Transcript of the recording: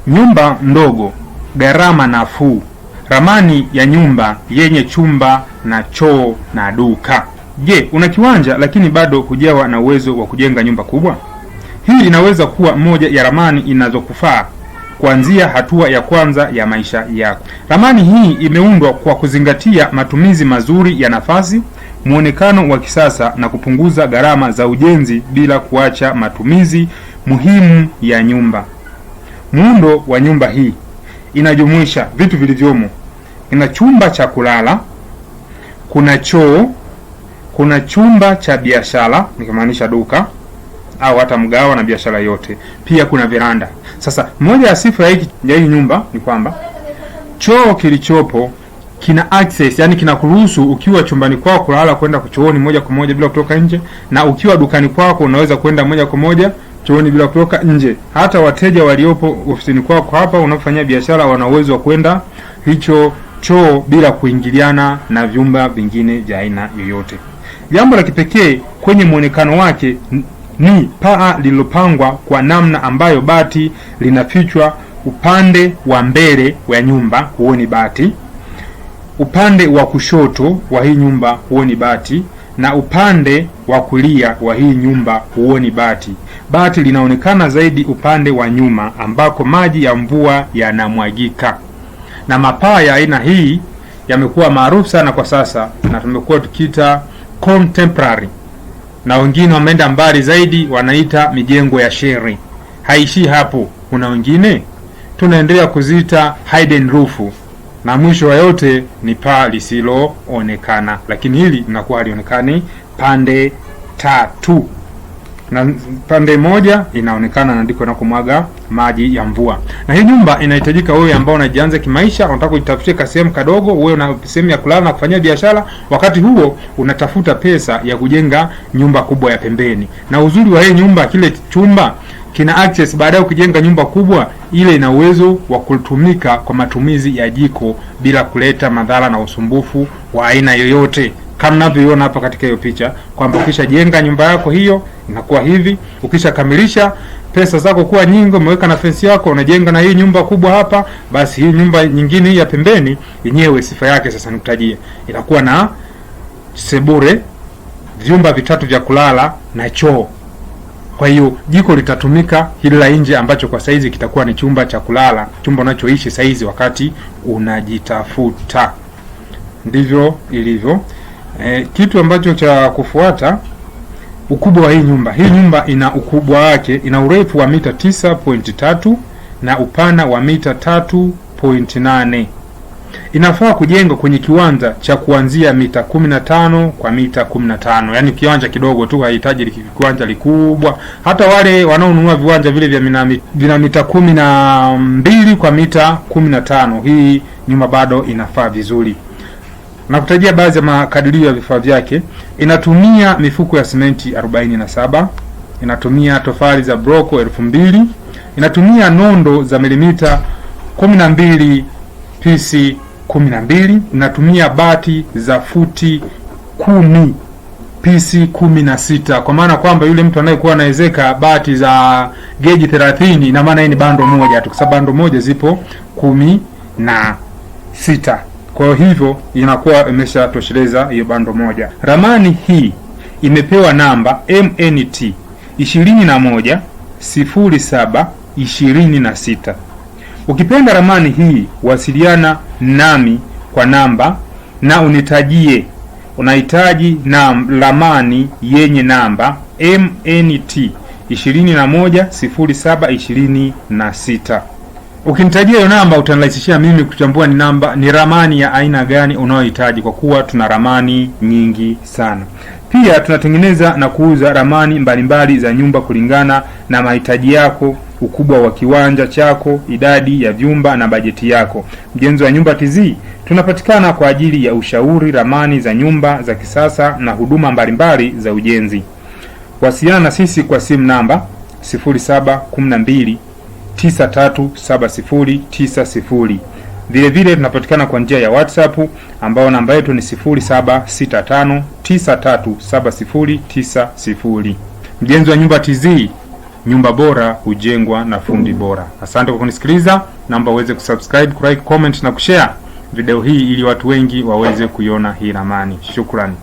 Nyumba ndogo, gharama nafuu. Ramani ya nyumba yenye chumba na choo na duka. Je, una kiwanja lakini bado hujawa na uwezo wa kujenga nyumba kubwa? Hii inaweza kuwa moja ya ramani inazokufaa kuanzia hatua ya kwanza ya maisha yako. Ramani hii imeundwa kwa kuzingatia matumizi mazuri ya nafasi, muonekano wa kisasa na kupunguza gharama za ujenzi bila kuacha matumizi muhimu ya nyumba. Muundo wa nyumba hii inajumuisha vitu vilivyomo. Ina chumba cha kulala, kuna choo, kuna chumba cha biashara, nikimaanisha duka au hata mgawa na biashara yote. Pia kuna veranda. Sasa moja ya sifa ya hii nyumba ni kwamba choo kilichopo kina access, yani kinakuruhusu ukiwa chumbani kwako kulala kwenda chooni moja kwa moja bila kutoka nje, na ukiwa dukani kwako unaweza kwenda moja kwa moja chooni bila kutoka nje. Hata wateja waliopo ofisini kwako hapa unafanya biashara wana uwezo wa kwenda hicho choo bila kuingiliana na vyumba vingine vya aina yoyote. Jambo la kipekee kwenye muonekano wake ni paa lililopangwa kwa namna ambayo bati linafichwa upande wa mbele wa nyumba, huo ni bati. Upande wa kushoto wa hii nyumba, huo ni bati, na upande wa kulia wa hii nyumba, huo ni bati. Bati linaonekana zaidi upande wa nyuma ambako maji ya mvua yanamwagika. Na mapaa ya aina hii yamekuwa maarufu sana kwa sasa na tumekuwa tukiita contemporary, na wengine wameenda mbali zaidi wanaita mijengo ya sheri. Haishii hapo, kuna wengine tunaendelea kuziita hidden roof, na mwisho wa yote ni paa lisiloonekana, lakini hili linakuwa halionekani pande tatu, na pande moja inaonekana na ndiko inakomwaga maji ya mvua. Na hii nyumba inahitajika wewe ambao unajianza kimaisha, unataka kujitafutia kasehemu kadogo, wewe una sehemu ya kulala na kufanyia biashara, wakati huo unatafuta pesa ya kujenga nyumba kubwa ya pembeni. Na uzuri wa hii nyumba, kile chumba kina access baadaye ukijenga nyumba kubwa ile ina uwezo wa kutumika kwa matumizi ya jiko bila kuleta madhara na usumbufu wa aina yoyote. Kama unavyoona hapa katika hiyo picha kwamba ukisha jenga nyumba yako hiyo inakuwa hivi, ukisha kamilisha pesa zako kuwa nyingi, umeweka na fence yako, unajenga na hii nyumba kubwa hapa, basi hii nyumba nyingine hii ya pembeni yenyewe sifa yake sasa nikutajie, inakuwa na sebure, vyumba vitatu vya kulala na choo. Kwa hiyo jiko litatumika hili la nje ambacho kwa saizi kitakuwa ni chumba cha kulala, chumba unachoishi saizi wakati unajitafuta. Ndivyo ilivyo. Kitu ambacho cha kufuata, ukubwa wa hii nyumba. Hii nyumba ina ukubwa wake, ina urefu wa mita 9.3 na upana wa mita 3.8. Inafaa kujengwa kwenye kiwanja cha kuanzia mita 15 kwa mita 15. Yaani kiwanja kidogo tu, haihitaji kiwanja likubwa. Hata wale wanaonunua viwanja vile vya mita 12 kwa mita 15, hii nyumba bado inafaa vizuri. Na kutajia baadhi ya makadirio ya vifaa vyake. Inatumia mifuko ya simenti 47, inatumia tofali za broko 2000, inatumia nondo za milimita 12 pc 12, inatumia bati za futi 10 pc 16. Kwa maana kwamba yule mtu anayekuwa anaezeka bati za geji 30, ina maana hii ni bando moja tu, kwa sababu bando moja zipo 16. Kwa hivyo inakuwa imeshatosheleza hiyo bando moja. Ramani hii imepewa namba MNT 210726. Ukipenda ramani hii wasiliana nami kwa namba na unitajie unahitaji na ramani yenye namba MNT 210726. Ukinitajia hiyo namba utanirahisishia mimi kuchambua ni ramani ya aina gani unayohitaji, kwa kuwa tuna ramani nyingi sana. Pia tunatengeneza na kuuza ramani mbalimbali za nyumba kulingana na mahitaji yako, ukubwa wa kiwanja chako, idadi ya vyumba na bajeti yako. Mjenzi wa Nyumba TZ tunapatikana kwa ajili ya ushauri, ramani za nyumba za kisasa na huduma mbalimbali za ujenzi. Wasiliana na sisi kwa simu namba 0712 937090. Vile vile tunapatikana kwa njia ya WhatsApp ambao namba yetu ni 0765937090. Mjenzi wa Nyumba TZ, nyumba bora hujengwa na fundi bora. Asante kwa kunisikiliza. Naomba uweze kusubscribe, kulike, comment na kushare video hii ili watu wengi waweze kuiona hii ramani. Shukrani.